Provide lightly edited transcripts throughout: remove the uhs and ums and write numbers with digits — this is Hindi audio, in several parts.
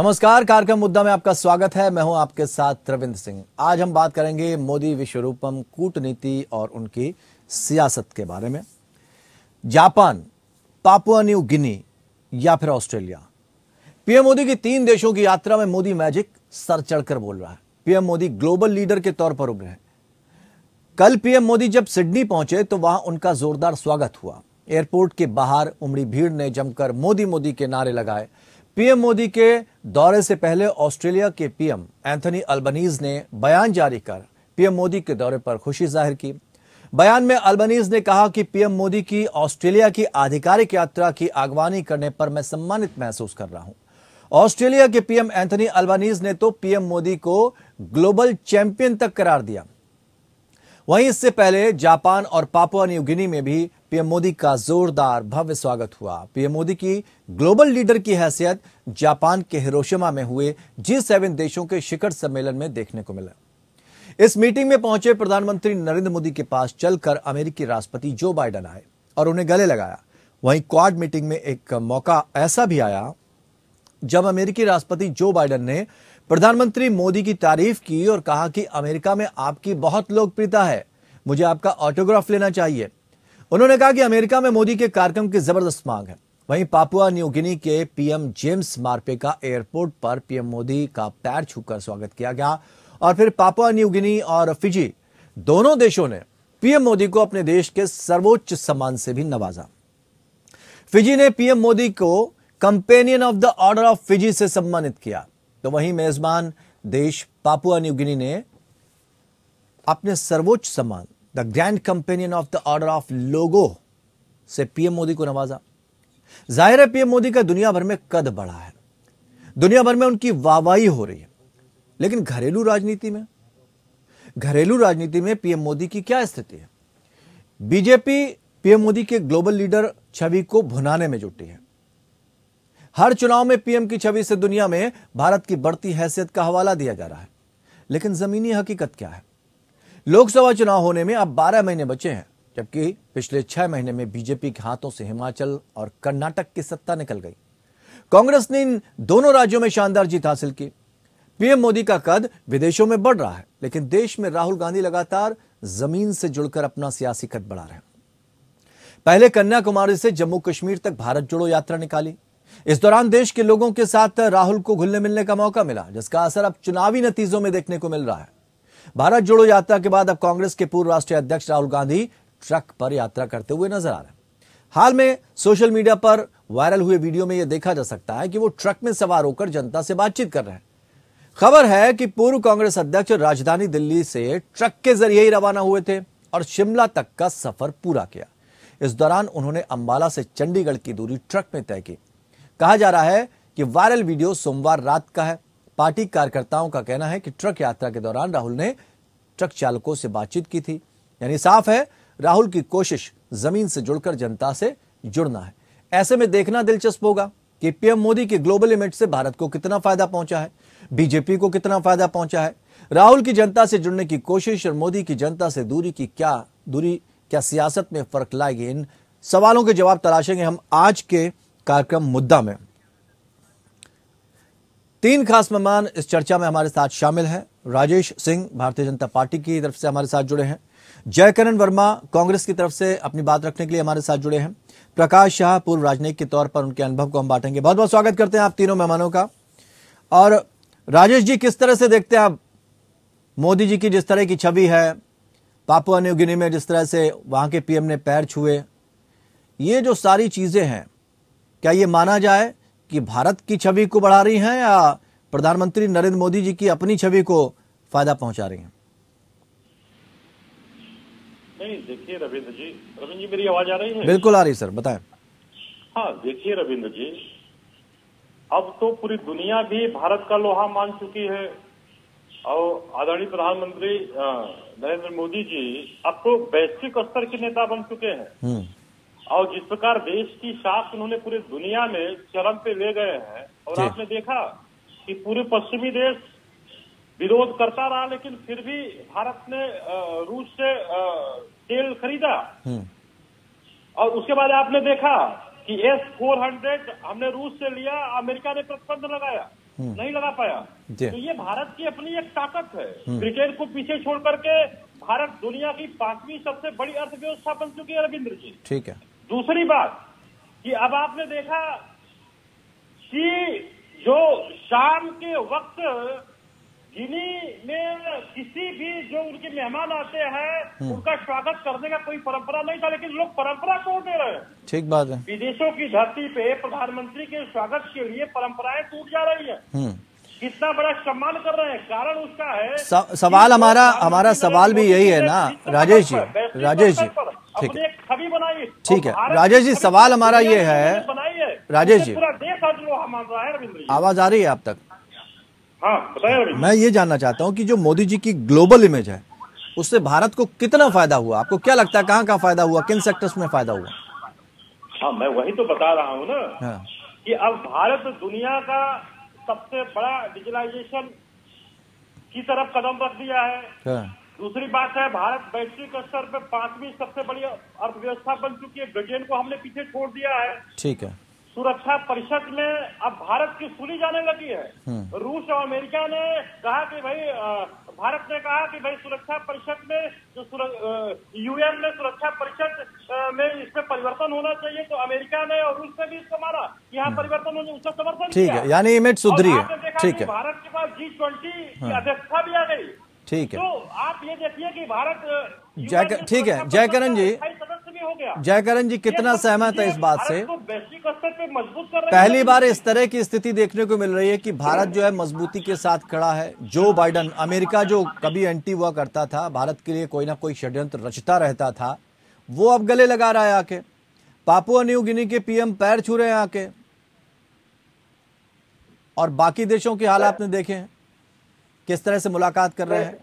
नमस्कार, कार्यक्रम मुद्दा में आपका स्वागत है। मैं हूं आपके साथ रविंद्र सिंह। आज हम बात करेंगे मोदी विश्वरूपम कूटनीति और उनकी सियासत के बारे में। जापान, पापुआ न्यू गिनी या फिर ऑस्ट्रेलिया, पीएम मोदी की 3 देशों की यात्रा में मोदी मैजिक सर चढ़कर बोल रहा है। पीएम मोदी ग्लोबल लीडर के तौर पर उभरे हैं। कल पीएम मोदी जब सिडनी पहुंचे तो वहां उनका जोरदार स्वागत हुआ। एयरपोर्ट के बाहर उमड़ी भीड़ ने जमकर मोदी मोदी के नारे लगाए। पीएम मोदी के दौरे से पहले ऑस्ट्रेलिया के पीएम एंथनी अल्बनीज ने बयान जारी कर पीएम मोदी के दौरे पर खुशी जाहिर की। बयान में अल्बनीज ने कहा कि पीएम मोदी की ऑस्ट्रेलिया की आधिकारिक यात्रा की अगवानी करने पर मैं सम्मानित महसूस कर रहा हूं। ऑस्ट्रेलिया के पीएम एंथनी अल्बनीज ने तो पीएम मोदी को ग्लोबल चैंपियन तक करार दिया। वहीं इससे पहले जापान और पापुआ न्यू गिनी में भी पीएम मोदी का जोरदार भव्य स्वागत हुआ। पीएम मोदी की ग्लोबल लीडर की हैसियत जापान के हिरोशिमा में हुए G7 देशों के शिखर सम्मेलन में देखने को मिला। इस मीटिंग में पहुंचे प्रधानमंत्री नरेंद्र मोदी के पास चलकर अमेरिकी राष्ट्रपति जो बाइडेन आए और उन्हें गले लगाया। वहीं क्वाड मीटिंग में एक मौका ऐसा भी आया जब अमेरिकी राष्ट्रपति जो बाइडेन ने प्रधानमंत्री मोदी की तारीफ की और कहा कि अमेरिका में आपकी बहुत लोकप्रियता है, मुझे आपका ऑटोग्राफ लेना चाहिए। उन्होंने कहा कि अमेरिका में मोदी के कार्यक्रम की जबरदस्त मांग है। वहीं पापुआ न्यू गिनी के पीएम जेम्स मार्पे का एयरपोर्ट पर पीएम मोदी का पैर छूकर स्वागत किया गया और फिर पापुआ न्यू गिनी और फिजी दोनों देशों ने पीएम मोदी को अपने देश के सर्वोच्च सम्मान से भी नवाजा। फिजी ने पीएम मोदी को companion of the Order of Fiji से सम्मानित किया, तो वहीं मेजबान देश पापुआ न्यू गिनी ने अपने सर्वोच्च सम्मान the Grand Companion of the Order of Logohu से पीएम मोदी को नवाजा। जाहिर है पीएम मोदी का दुनिया भर में कद बढ़ा है, दुनिया भर में उनकी वाहवाही हो रही है। लेकिन घरेलू राजनीति में पीएम मोदी की क्या स्थिति है? बीजेपी पीएम मोदी के ग्लोबल लीडर छवि को भुनाने में जुटी है। हर चुनाव में पीएम की छवि से दुनिया में भारत की बढ़ती हैसियत का हवाला दिया जा रहा है। लेकिन जमीनी हकीकत क्या है? लोकसभा चुनाव होने में अब 12 महीने बचे हैं, जबकि पिछले 6 महीने में बीजेपी के हाथों से हिमाचल और कर्नाटक की सत्ता निकल गई। कांग्रेस ने इन दोनों राज्यों में शानदार जीत हासिल की। पीएम मोदी का कद विदेशों में बढ़ रहा है, लेकिन देश में राहुल गांधी लगातार जमीन से जुड़कर अपना सियासी कद बढ़ा रहे हैं। पहले कन्याकुमारी से जम्मू कश्मीर तक भारत जोड़ो यात्रा निकाली। इस दौरान देश के लोगों के साथ राहुल को घुलने मिलने का मौका मिला, जिसका असर अब चुनावी नतीजों में देखने को मिल रहा है। भारत जोड़ो यात्रा के बाद अब कांग्रेस के पूर्व राष्ट्रीय अध्यक्ष राहुल गांधी ट्रक पर यात्रा करते हुए नजर आ रहे हैं। हाल में सोशल मीडिया पर वायरल हुए वीडियो में यह देखा जा सकता है कि वो ट्रक में सवार होकर जनता से बातचीत कर रहे हैं। खबर है कि पूर्व कांग्रेस अध्यक्ष राजधानी दिल्ली से ट्रक के जरिए ही रवाना हुए थे और शिमला तक का सफर पूरा किया। इस दौरान उन्होंने अंबाला से चंडीगढ़ की दूरी ट्रक में तय की। कहा जा रहा है कि वायरल वीडियो सोमवार रात का है। पार्टी कार्यकर्ताओं का कहना है कि ट्रक यात्रा के दौरान राहुल ने ट्रक चालकों से बातचीत की थी। यानी साफ है, राहुल की कोशिश जमीन से जुड़कर जनता से जुड़ना है। ऐसे में देखना दिलचस्प होगा कि पीएम मोदी के ग्लोबल इमेज से भारत को कितना फायदा पहुंचा है, बीजेपी को कितना फायदा पहुंचा है। राहुल की जनता से जुड़ने की कोशिश और मोदी की जनता से दूरी क्या सियासत में फर्क लाएगी? इन सवालों के जवाब तलाशेंगे हम आज के कार्यक्रम मुद्दा में। 3 खास मेहमान इस चर्चा में हमारे साथ शामिल हैं। राजेश सिंह भारतीय जनता पार्टी की तरफ से हमारे साथ जुड़े हैं। जयकरण वर्मा कांग्रेस की तरफ से अपनी बात रखने के लिए हमारे साथ जुड़े हैं। प्रकाश शाह पूर्व राजनयिक के तौर पर उनके अनुभव को हम बांटेंगे। बहुत बहुत स्वागत करते हैं आप तीनों मेहमानों का। और राजेश जी, किस तरह से देखते हैं आप मोदी जी की जिस तरह की छवि है, पापुआ न्यू गिनी में जिस तरह से वहां के पीएम ने पैर छुए, ये जो सारी चीजें हैं, क्या ये माना जाए कि भारत की छवि को बढ़ा रही हैं या प्रधानमंत्री नरेंद्र मोदी जी की अपनी छवि को फायदा पहुंचा रही हैं? नहीं, देखिए रविंद्र जी मेरी आवाज आ रही है? बिल्कुल आ रही सर, बताएं। हाँ, देखिए रविंद्र जी, अब तो पूरी दुनिया भी भारत का लोहा मान चुकी है और आदरणीय प्रधानमंत्री नरेंद्र मोदी जी अब तो वैश्विक स्तर के नेता बन चुके हैं। और जिस प्रकार देश की साख उन्होंने पूरी दुनिया में चरम पे ले गए हैं, और आपने देखा कि पूरे पश्चिमी देश विरोध करता रहा, लेकिन फिर भी भारत ने रूस से तेल खरीदा। और उसके बाद आपने देखा कि S-400 हमने रूस से लिया, अमेरिका ने प्रतिबंध लगाया। नहीं लगा पाया। तो ये भारत की अपनी एक ताकत है। ब्रिटेन को पीछे छोड़ करके भारत दुनिया की 5वीं सबसे बड़ी अर्थव्यवस्था बन चुकी है रविंद्र जी। ठीक है। दूसरी बात कि अब आपने देखा कि जो शाम के वक्त गिनी में किसी भी जो उनके मेहमान आते हैं उनका स्वागत करने का कोई परंपरा नहीं था, लेकिन लोग परंपरा तोड़ दे रहे हैं। ठीक बात है। विदेशों की धरती पे प्रधानमंत्री के स्वागत के लिए परंपराएं टूट जा रही है। कितना बड़ा सम्मान कर रहे हैं, कारण उसका है सवाल हमारा सवाल भी यही है ना राजेश जी। ठीक है, छवि बनाई। ठीक है राजेश जी, सवाल हमारा ये है राजेश जी, पूरा देश आज लोहा मान रहा है। रविंद्र जी आवाज आ रही है आप तक? हाँ बताइए। मैं ये जानना चाहता हूँ कि जो मोदी जी की ग्लोबल इमेज है उससे भारत को कितना फायदा हुआ? आपको क्या लगता है कहाँ फायदा हुआ, किन सेक्टर्स में फायदा हुआ? हाँ मैं वही तो बता रहा हूँ ना। हाँ। कि अब भारत दुनिया का सबसे बड़ा डिजिटलाइजेशन की तरफ कदम रख दिया है। हाँ। दूसरी बात है भारत वैश्विक स्तर पर 5वीं सबसे बड़ी अर्थव्यवस्था बन चुकी है। ब्रिटेन को हमने पीछे छोड़ दिया है। ठीक है। सुरक्षा परिषद में अब भारत की सुनी जाने लगी है। रूस और अमेरिका ने कहा कि भाई भारत ने कहा कि भाई सुरक्षा परिषद में जो यूएन में सुरक्षा परिषद में इसमें परिवर्तन होना चाहिए, तो अमेरिका ने और रूस ने भी इसको माना कि यहाँ परिवर्तन होने उसका समर्थन किया। ठीक है, यानी इमेज सुधरी है। ठीक है, भारत के पास G20 की अध्यक्षता भी आ गई। ठीक है, तो आप ये देखिए कि भारत ठीक है जयकरण जी, जयकरण जी कितना सहमत है इस बात से? वैश्विक स्तर पे मजबूत कर रहे हैं। पहली बार इस तरह की स्थिति देखने को मिल रही है कि भारत जो है मजबूती के साथ खड़ा है। जो बाइडन, अमेरिका जो कभी एंटी हुआ करता था, भारत के लिए कोई ना कोई षड्यंत्र रचता रहता था, वो अब गले लगा रहा है आके। पापुआ न्यू गिनी के पीएम पैर छू रहे हैं आके, और बाकी देशों के हाल आपने देखे हैं किस तरह से मुलाकात कर रहे हैं।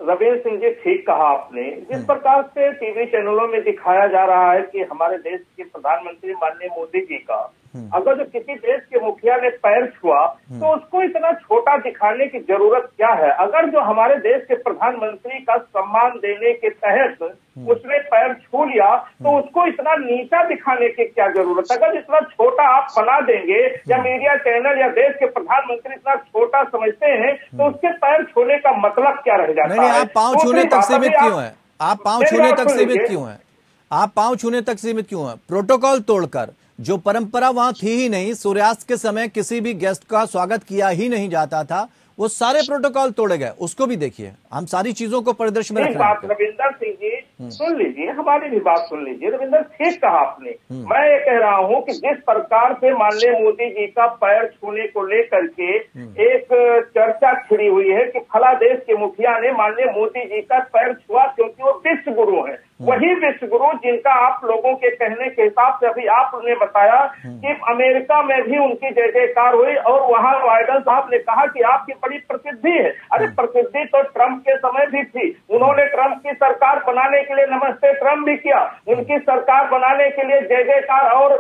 रविंद्र सिंह जी, ठीक कहा आपने। जिस प्रकार से टीवी चैनलों में दिखाया जा रहा है कि हमारे देश के प्रधानमंत्री माननीय मोदी जी का अगर जो किसी देश के मुखिया ने पैर छुआ तो उसको इतना छोटा दिखाने की जरूरत क्या है? अगर जो हमारे देश के प्रधानमंत्री का सम्मान देने के तहत उसने पैर छू लिया तो उसको इतना नीचा दिखाने की क्या जरूरत? अगर इतना छोटा आप बना देंगे या मीडिया चैनल या देश के प्रधानमंत्री इतना छोटा समझते हैं तो उसके पैर छूने का मतलब क्या रह जाता है? आप पाँव छूने तक सीमित क्यों है? आप पाँव छूने तक सीमित क्यों है? आप पाँव छूने तक सीमित क्यों है? प्रोटोकॉल तोड़कर, जो परंपरा वहां थी ही नहीं, सूर्यास्त के समय किसी भी गेस्ट का स्वागत किया ही नहीं जाता था, वो सारे प्रोटोकॉल तोड़े गए। उसको भी देखिए, हम सारी चीजों को परिदृश्य में रख रहे हैं। रविंदर सिंह जी सुन लीजिए, हमारी भी बात सुन लीजिए। रविंदर, ठीक कहा आपने। मैं ये कह रहा हूँ कि जिस प्रकार से माननीय मोदी जी का पैर छूने को लेकर के एक चर्चा छिड़ी हुई है कि फला देश के मुखिया ने माननीय मोदी जी का पैर छुआ क्योंकि वो विश्व गुरु है। वही विश्व गुरु जिनका आप लोगों के कहने के हिसाब से अभी आपने बताया कि अमेरिका में भी उनकी जय जयकार हुई और वहां बाइडन साहब ने कहा कि आपकी बड़ी प्रसिद्धि है। अरे प्रसिद्धि तो ट्रंप के समय भी थी। उन्होंने ट्रंप की सरकार बनाने के लिए नमस्ते ट्रंप भी किया, उनकी सरकार बनाने के लिए जय जयकार और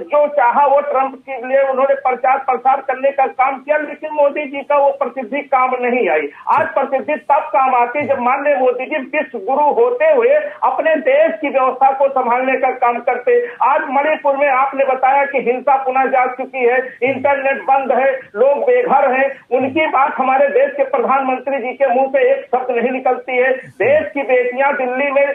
जो चाहा वो ट्रंप के लिए उन्होंने प्रचार प्रसार करने का काम किया, लेकिन मोदी जी का वो प्रसिद्धि काम नहीं आई। आज प्रसिद्धि तब काम आती जब माननीय मोदी जी विश्व गुरु होते हुए अपने देश की व्यवस्था को संभालने का काम करते। आज मणिपुर में आपने बताया कि हिंसा पुनः जाग चुकी है, इंटरनेट बंद है, लोग बेघर हैं, उनकी बात हमारे देश के प्रधानमंत्री जी के मुंह से एक शब्द नहीं निकलती है। देश की बेटियां दिल्ली में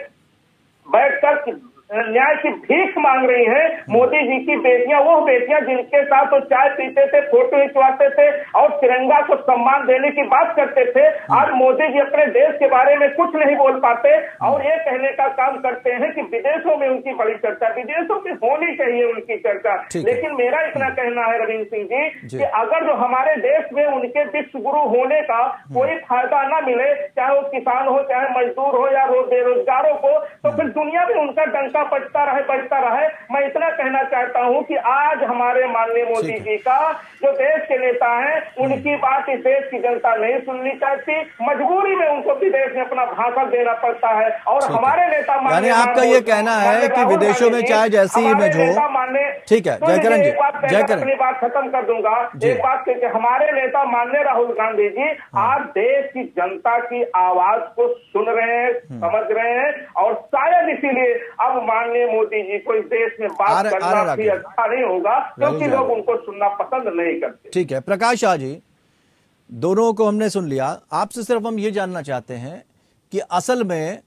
बैठकर न्याय की भीख मांग रही हैं। मोदी जी की बेटियां, वो बेटियां जिनके साथ वो चाय पीते थे, फोटो खिंचवाते थे और तिरंगा को सम्मान देने की बात करते थे, आज मोदी जी अपने देश के बारे में कुछ नहीं बोल पाते और ये कहने का काम करते हैं कि विदेशों में उनकी बड़ी चर्चा, विदेशों में होनी चाहिए उनकी चर्चा। लेकिन मेरा इतना कहना है रविंद्र सिंह जी कि अगर जो हमारे देश में उनके विश्व गुरु होने का कोई फायदा न मिले, चाहे वो किसान हो, चाहे मजदूर हो या बेरोजगारों को, तो फिर दुनिया में उनका डंका बढ़ता रहे। मैं इतना कहना चाहता हूं कि आज हमारे माननीय मोदी जी का जो देश के नेता हैं, उनकी बात इस देश की जनता नहीं सुननी चाहती, मजबूरी में उनको विदेश में अपना भाषण देना पड़ता है। और हमारे नेता यानी आपका ये कहना है कि विदेशों में चाहे जैसी इमेज हो, ठीक है जयकरण जी, जयकरण अपनी बात खत्म कर दूंगा। एक बात कि हमारे नेता माननीय राहुल गांधी जी आज देश की जनता की आवाज को सुन रहे हैं, समझ रहे हैं और शायद इसीलिए अब माननीय मोदी जी को इस देश में बात करना भी अच्छा नहीं होगा, क्योंकि लोग उनको सुनना पसंद नहीं करते। ठीक है प्रकाश शाह जी, दोनों को हमने सुन लिया। आपसे सिर्फ हम ये जानना चाहते हैं कि असल में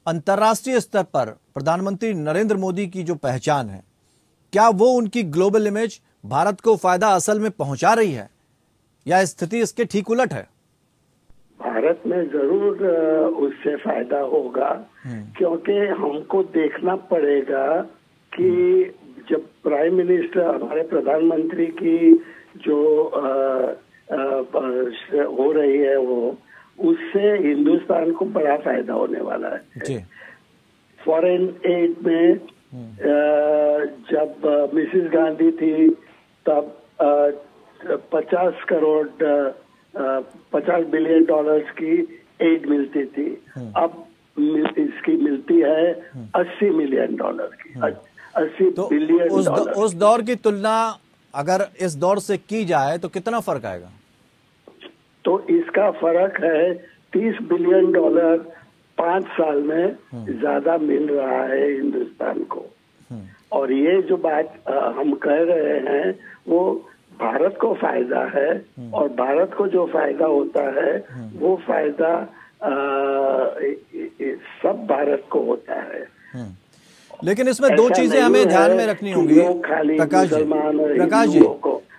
अंतर्राष्ट्रीय स्तर पर प्रधानमंत्री नरेंद्र मोदी की जो पहचान है, क्या वो उनकी ग्लोबल इमेज भारत को फायदा असल में पहुंचा रही है या स्थिति इसके ठीक उलट है? भारत में जरूर उससे फायदा होगा, क्योंकि हमको देखना पड़ेगा कि जब प्राइम मिनिस्टर, हमारे प्रधानमंत्री की जो हो रही है वो, उससे हिंदुस्तान को बड़ा फायदा होने वाला है। फॉरेन एड में जब मिसेस गांधी थी तब 50 बिलियन डॉलर्स की एड मिलती थी, अब इसकी मिलती है 80 मिलियन डॉलर की, 80 बिलियन डॉलर। उस दौर की तुलना अगर इस दौर से की जाए तो कितना फर्क आएगा? तो इसका फर्क है 30 बिलियन डॉलर 5 साल में ज्यादा मिल रहा है हिंदुस्तान को। और ये जो बात हम कह रहे हैं वो भारत को फायदा है, और भारत को जो फायदा होता है वो फायदा सब भारत को होता है। लेकिन इसमें दो चीजें हमें ध्यान में रखनी होंगी प्रकाश जी,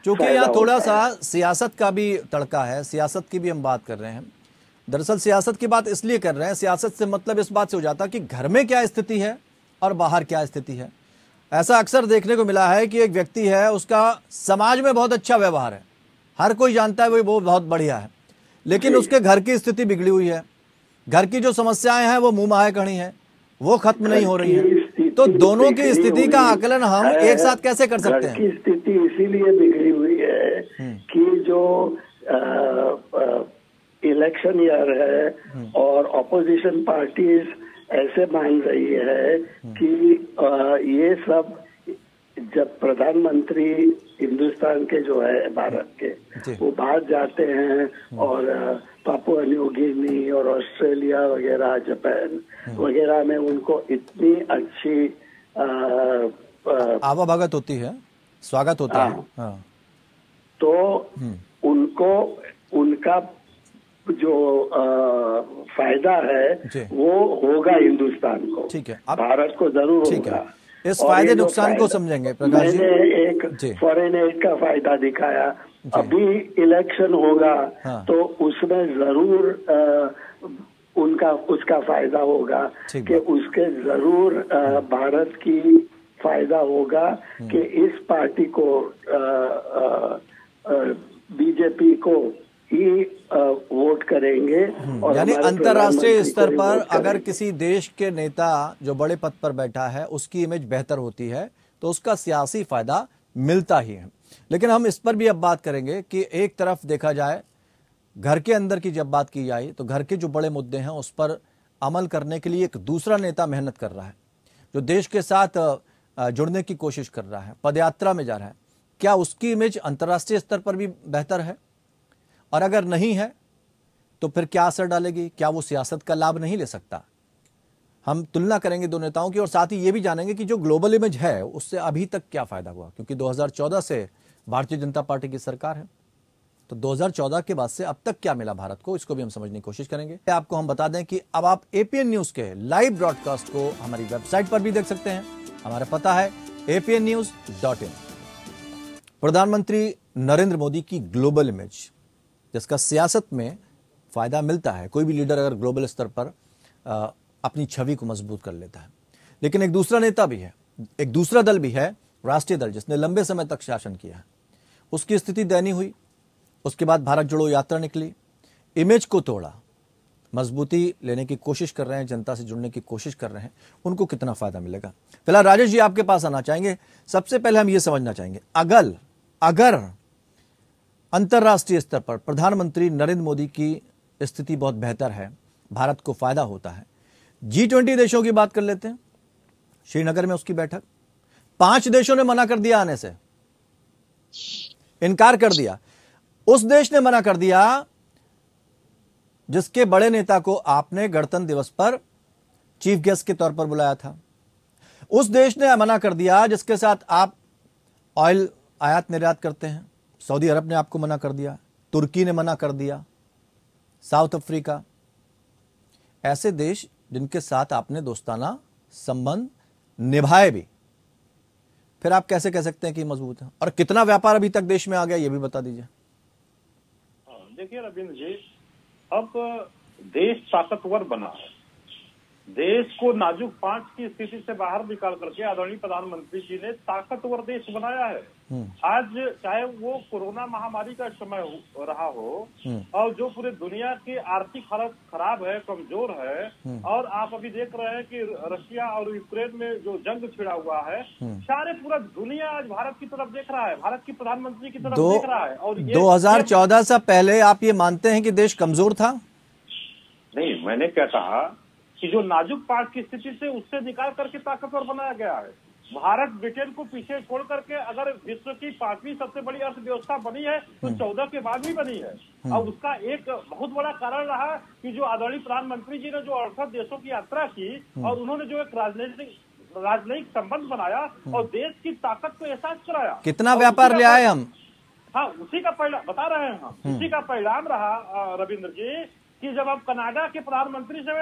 क्योंकि यहाँ थोड़ा सा सियासत का भी तड़का है, सियासत की भी हम बात कर रहे हैं। दरअसल सियासत की बात इसलिए कर रहे हैं, सियासत से मतलब इस बात से हो जाता कि घर में क्या स्थिति है और बाहर क्या स्थिति है। ऐसा अक्सर देखने को मिला है कि एक व्यक्ति है, उसका समाज में बहुत अच्छा व्यवहार है, हर कोई जानता है वो बहुत बढ़िया है, लेकिन उसके घर की स्थिति बिगड़ी हुई है, घर की जो समस्याएं हैं वो मुंह माहे कड़ी हैं, वो खत्म नहीं हो रही है। तो दोनों की स्थिति का आकलन हम एक साथ कैसे कर सकते हैं? की स्थिति इसीलिए बिगड़ी हुई है कि जो इलेक्शन ईयर है और ऑपोजिशन पार्टीज ऐसे मान रही है कि ये सब, जब प्रधानमंत्री हिंदुस्तान के जो है भारत के, वो बाहर जाते हैं और पापुआ न्यू गिनी और ऑस्ट्रेलिया वगैरह, जापान वगैरह में उनको इतनी अच्छी आवाभगत होती है, स्वागत होता है। हाँ। तो उनको उनका जो फायदा है वो होगा हिंदुस्तान को। ठीक है, भारत को जरूर होगा। इस फायदे नुकसान को समझेंगे प्रकाश जी। मैंने एक फॉरेन एड का फायदा दिखाया, अभी इलेक्शन होगा तो उसमें जरूर उसका फायदा होगा कि उसके जरूर भारत की फायदा होगा कि इस पार्टी को, बीजेपी को ही वोट करेंगे। और यानी अंतर्राष्ट्रीय स्तर पर अगर किसी देश के नेता जो बड़े पद पर बैठा है उसकी इमेज बेहतर होती है तो उसका सियासी फायदा मिलता ही है। लेकिन हम इस पर भी अब बात करेंगे कि एक तरफ देखा जाए, घर के अंदर की जब बात की जाए तो घर के जो बड़े मुद्दे हैं उस पर अमल करने के लिए एक दूसरा नेता मेहनत कर रहा है, जो देश के साथ जुड़ने की कोशिश कर रहा है, पदयात्रा में जा रहा है। क्या उसकी इमेज अंतर्राष्ट्रीय स्तर पर भी बेहतर है? और अगर नहीं है तो फिर क्या असर डालेगी? क्या वो सियासत का लाभ नहीं ले सकता? हम तुलना करेंगे दो नेताओं की और साथ ही ये भी जानेंगे कि जो ग्लोबल इमेज है उससे अभी तक क्या फायदा हुआ, क्योंकि 2014 से भारतीय जनता पार्टी की सरकार है, तो 2014 के बाद से अब तक क्या मिला भारत को, इसको भी हम समझने की कोशिश करेंगे। आपको हम बता दें कि अब आप एपीएन न्यूज के लाइव ब्रॉडकास्ट को हमारी वेबसाइट पर भी देख सकते हैं। हमारा पता है apnnews.in। प्रधानमंत्री नरेंद्र मोदी की ग्लोबल इमेज, जिसका सियासत में फायदा मिलता है, कोई भी लीडर अगर ग्लोबल स्तर पर अपनी छवि को मजबूत कर लेता है। लेकिन एक दूसरा नेता भी है, एक दूसरा दल भी है, राष्ट्रीय दल, जिसने लंबे समय तक शासन किया है, उसकी स्थिति दयनीय हुई। उसके बाद भारत जोड़ो यात्रा निकली, इमेज को तोड़ा, मजबूती लेने की कोशिश कर रहे हैं, जनता से जुड़ने की कोशिश कर रहे हैं, उनको कितना फायदा मिलेगा? फिलहाल राजेश जी आपके पास आना चाहेंगे। सबसे पहले हम ये समझना चाहेंगे, अगर अंतर्राष्ट्रीय स्तर पर प्रधानमंत्री नरेंद्र मोदी की स्थिति बहुत बेहतर है, भारत को फायदा होता है, G20 देशों की बात कर लेते हैं। श्रीनगर में उसकी बैठक, 5 देशों ने मना कर दिया आने से, इनकार कर दिया। उस देश ने मना कर दिया जिसके बड़े नेता को आपने गणतंत्र दिवस पर चीफ गेस्ट के तौर पर बुलाया था। उस देश ने मना कर दिया जिसके साथ आप ऑयल आयात निर्यात करते हैं। सऊदी अरब ने आपको मना कर दिया, तुर्की ने मना कर दिया, साउथ अफ्रीका, ऐसे देश जिनके साथ आपने दोस्ताना संबंध निभाए भी, फिर आप कैसे कह सकते हैं कि मजबूत है? और कितना व्यापार अभी तक देश में आ गया, ये भी बता दीजिए। देखिए रविंद्र जी, अब देश ताकतवर बना है। देश को नाजुक पांच की स्थिति से बाहर निकाल करके आदरणीय प्रधानमंत्री जी ने ताकतवर देश बनाया है। आज चाहे वो कोरोना महामारी का समय रहा हो और जो पूरे दुनिया की आर्थिक हालत खराब है, कमजोर है, और आप अभी देख रहे हैं कि रशिया और यूक्रेन में जो जंग छिड़ा हुआ है, सारे पूरा दुनिया आज भारत की तरफ देख रहा है, भारत की प्रधानमंत्री की तरफ देख रहा है। और 2014 से पहले आप ये मानते हैं कि देश कमजोर था? नहीं, मैंने क्या कहा कि जो नाजुक पार्ट की स्थिति से उससे निकाल करके ताकतवर बनाया गया है। भारत ब्रिटेन को पीछे छोड़ करके अगर विश्व की 5वीं सबसे बड़ी अर्थव्यवस्था बनी है तो 14 के बाद भी बनी है। और उसका एक बहुत बड़ा कारण रहा कि जो आदरणीय प्रधानमंत्री जी ने जो 68 देशों की यात्रा की और उन्होंने जो एक राजनयिक संबंध बनाया और देश की ताकत को एहसास कराया। कितना व्यापार ले आए हम? हाँ, उसी का परिणाम बता रहे हैं हम, उसी का परिणाम रहा रविंद्र जी कि जब आप कनाडा के प्रधानमंत्री से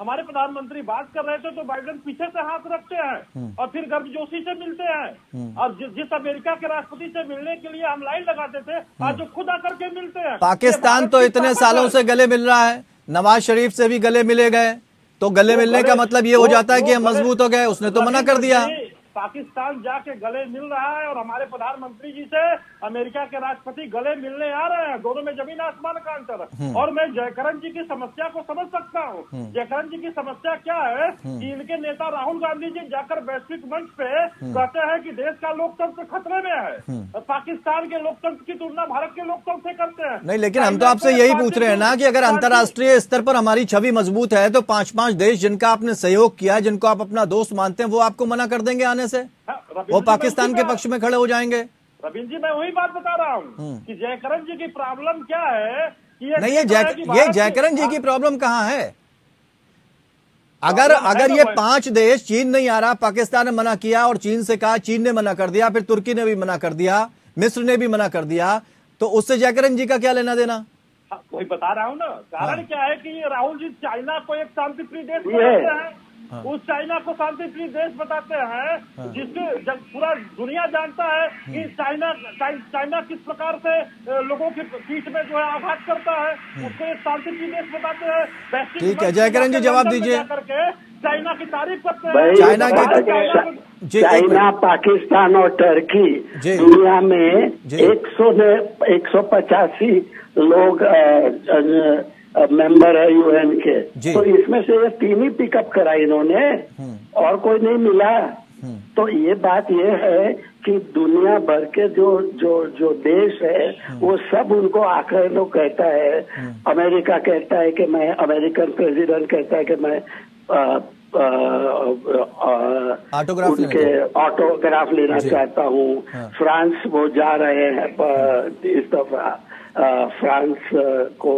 हमारे प्रधानमंत्री बात कर रहे थे तो बाइडेन पीछे से हाथ रखते हैं और फिर गर्मजोशी से मिलते हैं। और जिस अमेरिका के राष्ट्रपति से मिलने के लिए हम लाइन लगाते थे, आज जो खुद आकर के मिलते हैं। पाकिस्तान तो इतने सालों से गले मिल रहा है, नवाज शरीफ से भी गले मिले गए, तो गले मिलने का मतलब ये हो जाता है कि हम मजबूत हो गए। उसने तो मना कर दिया। पाकिस्तान जाके गले मिल रहा है और हमारे प्रधानमंत्री जी से अमेरिका के राष्ट्रपति गले मिलने आ रहे हैं। दोनों में जमीन आसमान का अंतर है। और मैं जयकरण जी की समस्या को समझ सकता हूँ। जयकरण जी की समस्या क्या है कि इनके नेता राहुल गांधी जी जाकर वैश्विक मंच पे कहते हैं कि देश का लोकतंत्र खतरे में है। पाकिस्तान के लोकतंत्र की तुलना भारत के लोकतंत्र से करते हैं। नहीं, लेकिन हम तो आपसे यही पूछ रहे हैं ना कि अगर अंतर्राष्ट्रीय स्तर पर हमारी छवि मजबूत है तो 5-5 देश जिनका आपने सहयोग किया, जिनको आप अपना दोस्त मानते हैं, वो आपको मना कर देंगे आने से? वो पाकिस्तान के पक्ष में खड़े हो जाएंगे? रविंद्र जी, मैं वही बात बता रहा हूँ कि जयकरण जी की प्रॉब्लम क्या है कि नहीं, ये जयकरण जी की प्रॉब्लम कहाँ है? अगर ये 5 देश, चीन नहीं आ रहा, पाकिस्तान ने मना किया और चीन से कहा, चीन ने मना कर दिया, फिर तुर्की ने भी मना कर दिया, मिस्र ने भी मना कर दिया, तो उससे जयकरण जी का क्या लेना देना? वही बता रहा हूँ ना। कारण क्या है कि ये राहुल जी चाइना को एक शांतिप्रिय देश बताते हैं। उस चाइना को शांतिप्रिय देश बताते हैं जिसके पूरा दुनिया जानता है कि चाइना किस प्रकार से लोगों के पीठ में जो है आघात करता है। उसको एक शांतिप्रिय देश बताते हैं। ठीक है, जयकरण जी जवाब दीजिए। चाइना की तारीफ करते हैं। चाइना, पाकिस्तान और टर्की दुनिया में 185 लोग मेंबर है यूएन के। तो इसमें से 3 ही पिकअप करा इन्होंने और कोई नहीं मिला। तो ये बात ये है कि दुनिया भर के जो देश है वो सब उनको आकर लोग कहता है। अमेरिका कहता है कि मैं, अमेरिकन प्रेसिडेंट कहता है कि मैं ऑटोग्राफ लेना चाहता हूँ। फ्रांस वो जा रहे हैं इस दफा, फ्रांस को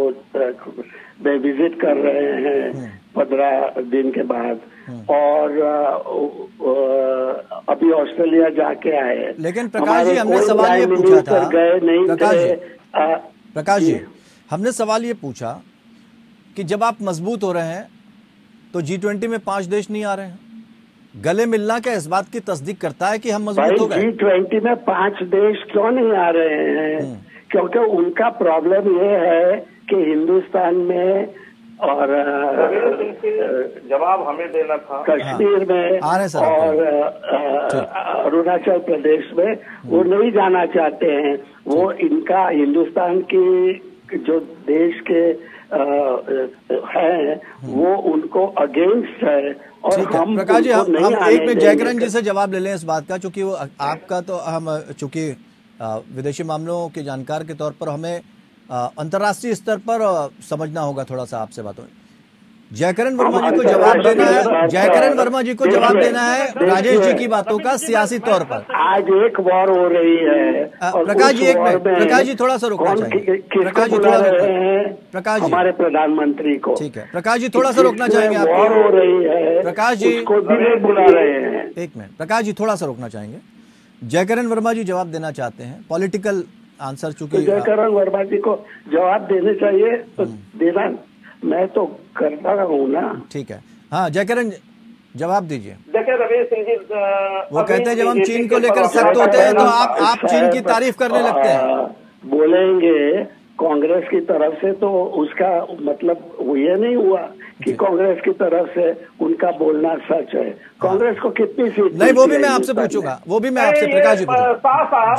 वे विजिट कर रहे हैं 15 दिन के बाद। और अभी ऑस्ट्रेलिया जाके आए। लेकिन प्रकाश जी, हमने सवाल ये पूछा था, गए नहीं थे। प्रकाश जी, हमने सवाल ये पूछा कि जब आप मजबूत हो रहे हैं तो G20 में 5 देश नहीं आ रहे हैं, गले मिलना क्या इस बात की तस्दीक करता है कि हम मजबूत हो गए? G20 में 5 देश क्यों नहीं आ रहे हैं? क्योंकि उनका प्रॉब्लम ये है कि हिंदुस्तान में और जवाब हमें देना था, कश्मीर में और अरुणाचल प्रदेश में वो नहीं जाना चाहते हैं। वो इनका हिंदुस्तान की जो देश के है वो उनको अगेंस्ट है। और हम प्रकाश जी, हम एक मिनट जयकरण जी से जवाब ले लें इस बात का, चूंकि वो आपका तो हम चूंकि विदेशी मामलों के जानकार के तौर पर हमें अंतर्राष्ट्रीय स्तर पर समझना होगा थोड़ा सा आपसे बातों। जयकरण वर्मा जी को जवाब देना है, जयकरण वर्मा जी को जवाब देना है राजेश जी की बातों का सियासी तौर पर। आज एक वॉर हो रही है। प्रकाश जी एक मिनट, प्रकाश जी थोड़ा सा रुकना चाहिए। प्रकाश जी थोड़ा प्रकाश जी, हमारे प्रधानमंत्री को। ठीक है प्रकाश जी थोड़ा सा रोकना चाहेंगे आप। वॉर हो रही है प्रकाश जी, उसको भी नहीं बुला रहे हैं। एक मिनट प्रकाश जी थोड़ा सा रोकना चाहेंगे। जयकरण वर्मा जी जवाब देना चाहते हैं, पॉलिटिकल आंसर चूंकि जयकरण वर्मा जी को जवाब देने चाहिए तो देना, मैं तो करता हूँ ना। ठीक है, हाँ जयकरण जवाब दीजिए। देखिए रवीश सिंह जी, वो कहते हैं जब हम चीन को लेकर सख्त होते हैं तो आप चीन की तारीफ करने लगते हैं। बोलेंगे कांग्रेस की तरफ से तो उसका मतलब ये नहीं हुआ कि कांग्रेस की तरफ से उनका बोलना सच है। कांग्रेस को कितनी सीट? नहीं वो भी मैं आपसे पूछूंगा, वो भी मैं आपसे प्रकाश जी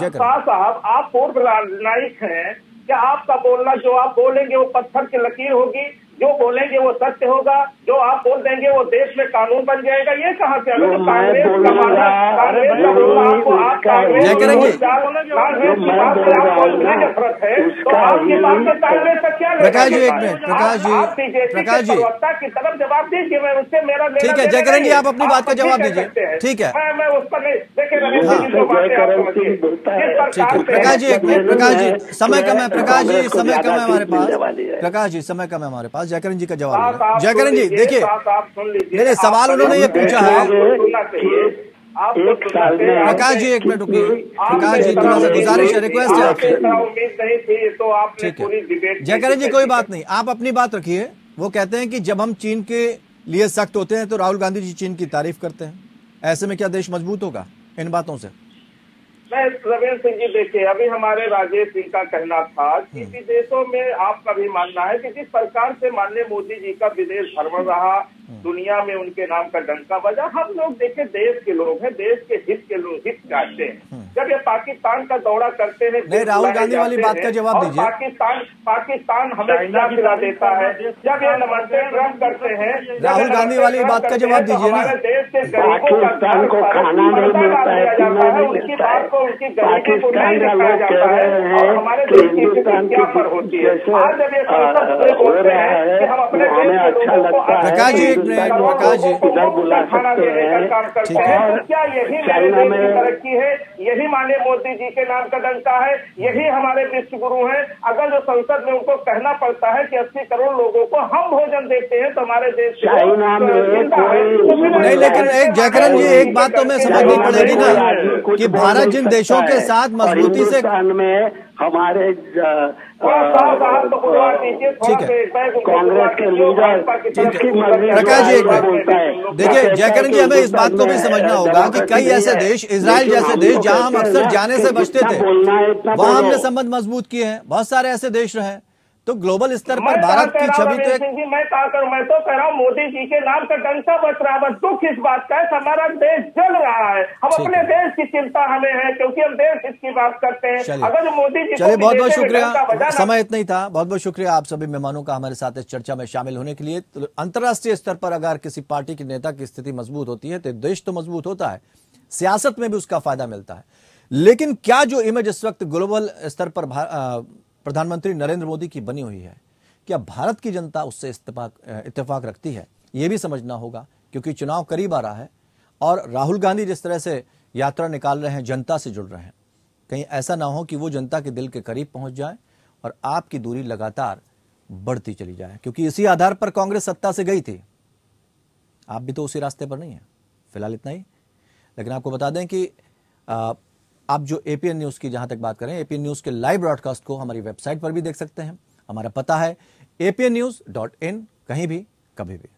साहब आप पूर्व राजनयिक हैं, क्या आपका बोलना जो आप बोलेंगे वो पत्थर की लकीर होगी, जो बोलेंगे वो सत्य होगा, जो आप बोल देंगे वो देश में कानून बन जाएगा? ये कहाँ से? जयकरण जी प्रकाश जी एक मिनट, प्रकाश जी की तरफ जवाब दीजिए, मैं उससे मेरा ठीक है। जयकरण जी आप अपनी बात का जवाब दीजिए, ठीक है। मैं उस पर नहीं, देखिए ठीक है प्रकाश जी एक मिनट, प्रकाश जी समय कम है, प्रकाश जी समय कम है हमारे पास, प्रकाश जी समय कम है हमारे पास। जयकरण जी का जवाब, जयकरण जी देखिए नहीं सवाल उन्होंने ये पूछा है। एक साल में प्रकाश जी एक मिनट रुकिए, प्रकाश जी थोड़ा सा गुजारिश है, रिक्वेस्ट है आपसे। ठीक है जयकरण जी कोई बात नहीं, आप अपनी बात रखिए। वो कहते हैं कि जब हम चीन के लिए सख्त होते हैं तो राहुल गांधी जी चीन की तारीफ करते हैं, ऐसे में क्या देश मजबूत होगा इन बातों से? मैं रविंद्र सिंह जी देखिए, अभी हमारे राजेश सिंह का कहना था कि विदेशों में आपका भी मानना है कि जिस प्रकार से माननीय मोदी जी का विदेश भ्रमण रहा, दुनिया में उनके नाम का डंका बजा। हम लोग देखे देश के लोग हैं, देश के हित के लोग हित चाहते हैं। जब ये पाकिस्तान का दौरा करते हैं, नहीं राहुल गांधी वाली बात का जवाब दीजिए। पाकिस्तान हमें खिला देता है। जब ये नमस्ते ट्रम्प करते हैं, राहुल गांधी वाली बात का जवाब दीजिए ना। देश के पाकिस्तान को खाना नहीं मिलता है, उनकी बात को उनकी गरीबी को नहीं दिखाया जाता है और हमारे देश की स्थिति क्या पर होती है। आज जब ये संसद हो रहा है कि हम अपने देश के लोगों को प्रकाश जी एक मिनट, प्रकाश जी इधर बुला सकते हैं। ठीक है, क्या यही चाइना में तरक्की है? यही माननीय मोदी जी के नाम का डंका है? यही हमारे विश्व गुरु हैं? अगर जो संसद में उनको कहना पड़ता है कि 80 करोड़ लोगों को हम भोजन देते हैं तो हमारे देश चाइना में नहीं, लेकिन एक जयकरण जी एक बात तो हमें समझनी पड़ेगी ना कि भारत जिन देशों के साथ मजबूती से में हमारे ठीक है कांग्रेस के लीडर प्रकाश जी एक मिनट देखिए जयकरण जी, हमें इस बात को भी समझना होगा कि कई ऐसे देश, इजराइल जैसे देश जहां हम अक्सर जाने से बचते थे, वहां हमने संबंध मजबूत किए हैं। बहुत सारे ऐसे देश रहे, तो ग्लोबल स्तर पर भारत की छवि तो मैं तो कह रहा हूँ मोदी जी के नाम का डंका बच रहा है। बस दुख इस बात का है हमारा देश जल रहा है। हम अपने देश की चिंता हमें है क्योंकि हम देश इसकी बात करते हैं। अगर मोदी जी, चलिए बहुत बहुत शुक्रिया, समय इतना ही था। बहुत बहुत शुक्रिया आप सभी मेहमानों का हमारे साथ इस चर्चा में शामिल होने के लिए। तो अंतर्राष्ट्रीय स्तर पर अगर किसी पार्टी के नेता की स्थिति मजबूत होती है तो देश तो मजबूत होता है, सियासत में भी उसका फायदा मिलता है। लेकिन क्या जो इमेज इस वक्त ग्लोबल स्तर पर प्रधानमंत्री नरेंद्र मोदी की बनी हुई है, क्या भारत की जनता उससे इत्तेफाक रखती है? यह भी समझना होगा क्योंकि चुनाव करीब आ रहा है और राहुल गांधी जिस तरह से यात्रा निकाल रहे हैं, जनता से जुड़ रहे हैं, कहीं ऐसा ना हो कि वो जनता के दिल के करीब पहुंच जाए और आपकी दूरी लगातार बढ़ती चली जाए, क्योंकि इसी आधार पर कांग्रेस सत्ता से गई थी। आप भी तो उसी रास्ते पर नहीं है। फिलहाल इतना ही, लेकिन आपको बता दें कि आप जो एपीएन न्यूज़ की जहां तक बात करें, एपीएन न्यूज़ के लाइव ब्रॉडकास्ट को हमारी वेबसाइट पर भी देख सकते हैं। हमारा पता है apnnews.in, कहीं भी कभी भी।